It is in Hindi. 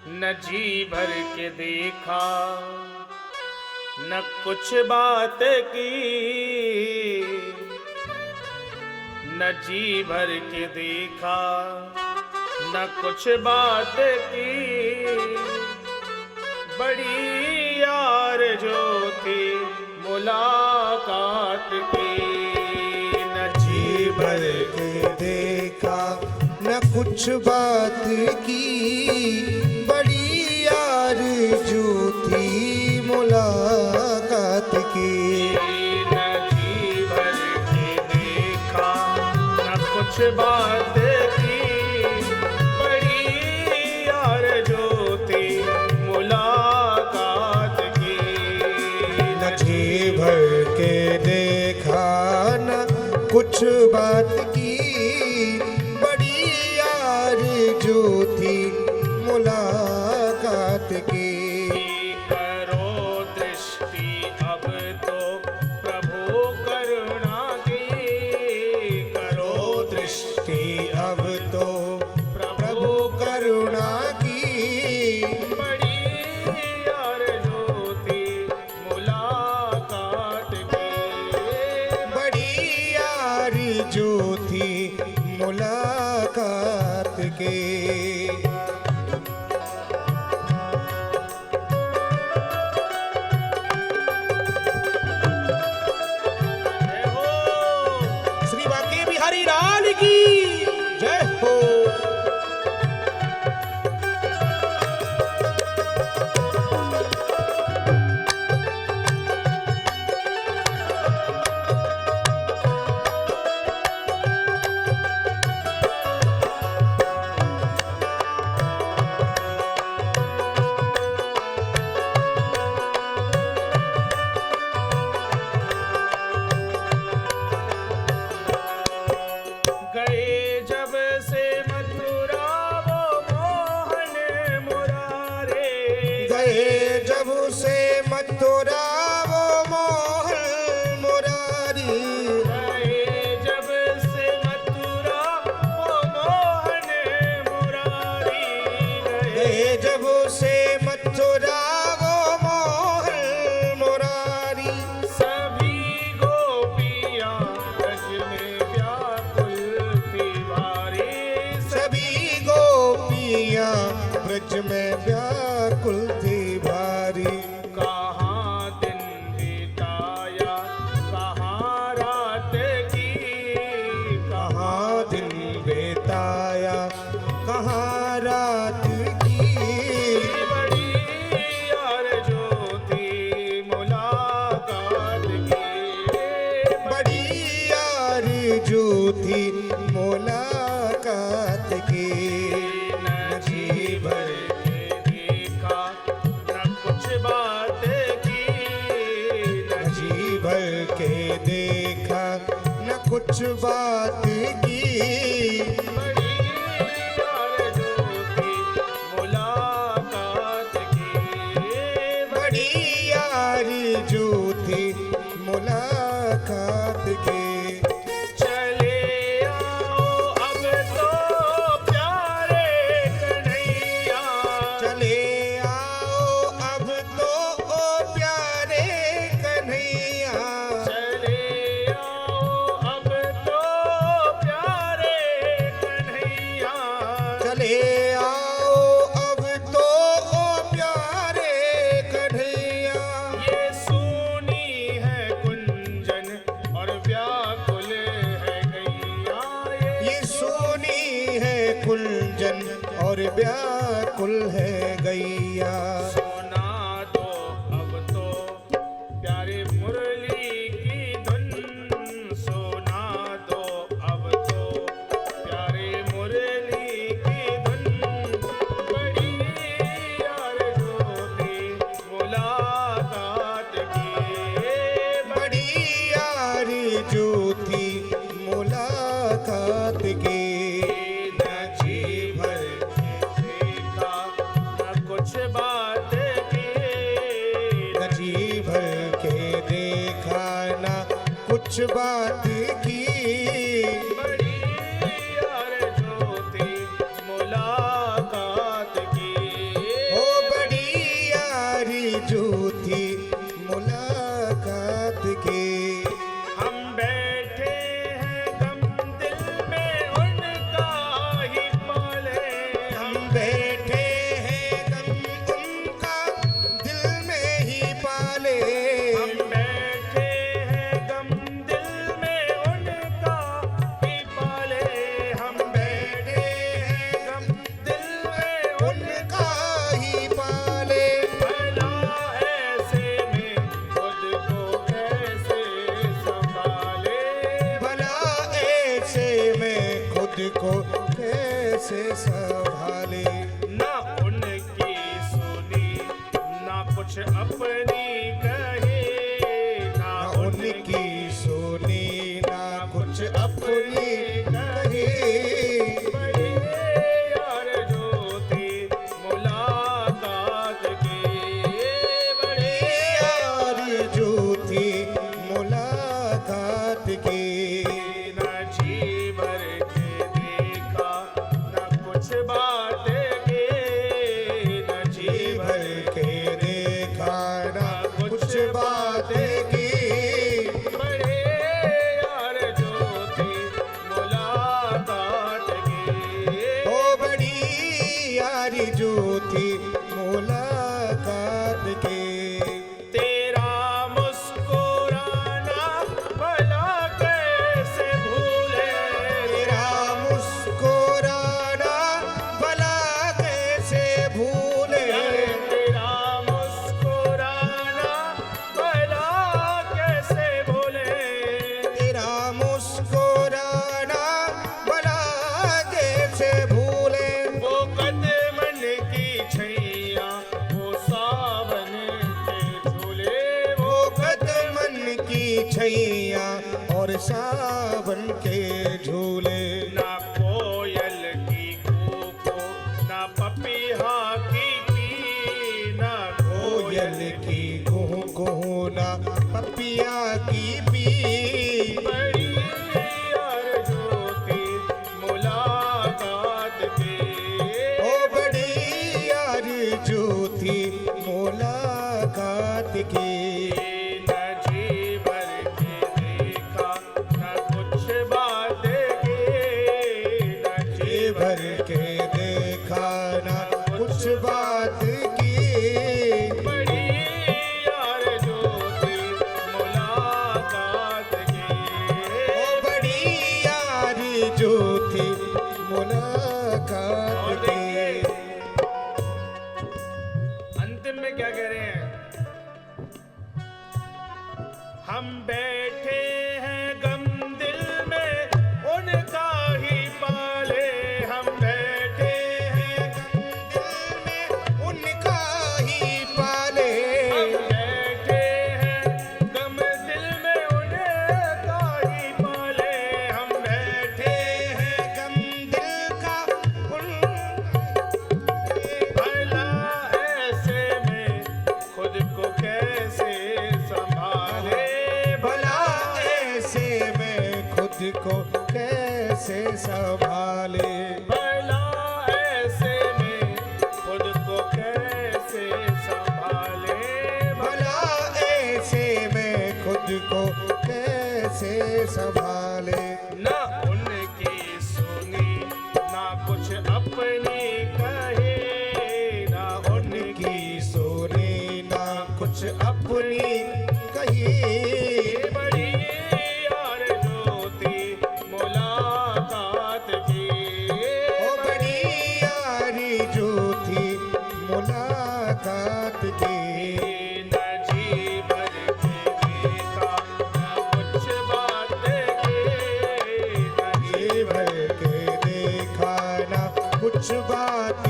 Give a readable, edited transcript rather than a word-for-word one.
न जी भर के देखा न कुछ बात की, न जी भर के देखा न कुछ बात की। बड़ी यार जो थी मुलाकात की, न जी भर के देखा न कुछ बात की। बड़ी यार जो थी मुलाकात की। न जी भर के देखा न कुछ बात की। बड़ी यार जो थी मुलाकात की, न जी भर के देखा न कुछ बात की। बड़ी यार जो थी मुलाकात की। करो दृष्टि अब तो प्रभु करुणा की, करो दृष्टि अब तो प्रभु करुणा की। बड़ी यार जो थी मुलाकात की। बड़ी यार जो थी मुलाकात के। जय हो। श्री बांके बिहारी लाल की जय हो। गए जब से मथुरा वो मोहन मुरारे, गए जब से मथुरा वो मोहन मुरारी। गए जब से मथुरा वो मोहन मुरारी, गए जब से मथुरा वो मोहन मुरारी। सभी गोपियां ब्रज में व्याकुल थी भारी, सभी गोपियां ब्रज में व्याकुल थी भारी। कहाँ दिन बिताया कहाँ रात की, कहाँ दिन बिताया कहाँ रात की। बड़ी यार जो थी मुलाकात की। बड़ी यार जो थी मुलाकात की। न जी भर के देखा न कुछ बात की, न जी भर के देखा न कुछ बात की। बड़ी यार जो थी मुलाकात की। बड़ी यार जो थी मुलाकात की। चले आओ अब तो प्यारे कन्हैया, चले आओ अब तो ओ प्यारे कन्हैया। चले आओ अब तो प्यारे कन्हैया। चले आओ अब तो ओ प्यारे कन्हैया। ये सोनी है कुंजन और व्याकुल है गैया, ये सोनी है कुंजन और व्याकुल है गैया। सुना दो अब तो प्यारे मुरली की धुन, सुना दो अब तो प्यारे मुरली की धुन। बड़ी यार जो थी मुलाकात की। बड़ी यार जो थी मुलाकात की। न जी भर के देखा न कुछ बात की, न जी भर के देखा न कुछ बात की। बड़ी यार जो थी मुलाकात की। कुछ अपनी कहे ना उनकी सुनी ना कुछ अपनी कहे। बड़े यार जो थे मुलाकात के, बड़े यार जो थी मुलाकात की। न जी भर के देखा न कुछ बात के, न जी जी भर भर के देखा ना कुछ बात की। बड़े यार जो थे मुलाकात के। ओ बड़ी यारी जो थी मुलाकात की। तेरा मुस्कुराना भला कैसे भूले, तेरा मुस्कुराना भला कैसे भूले। तेरा मुस्कुराना भला कैसे भूले। तेरा मुस्कुराना भला कैसे भूले। वो कदमन की छैया वो सावन के झूले, वो वो कदमन की छैया और सावन के झूले। ना कोयल की कूको ना पपीहा की पी, ना कोयल की कुहू कुहू ना पपिया की पी। बड़ी यार जो थी मुलाकात के। ओ बड़ी यार जो थी मुलाकात की। न जी भर के देखा न कुछ बात के, न जी जी भर के देखा ना कुछ बात की। बड़ी यार जो थी मुलाकात के। ओ बड़ी यार जो थी मुलाकात और की। देखिए अंतिम में क्या कह रहे हैं, हम बैठे हैं गम दिल में उनका ही पाले, हम बैठे हैं दिल में उनका ही पाले। हम बैठे हैं गम दिल में उनका ही पाले, हम बैठे है गम दिल का भला ऐसे में खुद को कैसे संभाले, भला ऐसे में खुद को कैसे संभाले। भला ऐसे में खुद को कैसे संभाले। भला ऐसे में खुद को कैसे संभाले। ना उनकी सुनी ना कुछ अपनी कहे, ना उनकी उनकी सोनी ना कुछ अपनी कही। बड़ी यार जो थी मुलाकात की। ओ बड़ी यारी जो थी मुलाकात की। न जी भर के देखा न कुछ बात के, न जी जी भर के देखा ना कुछ बात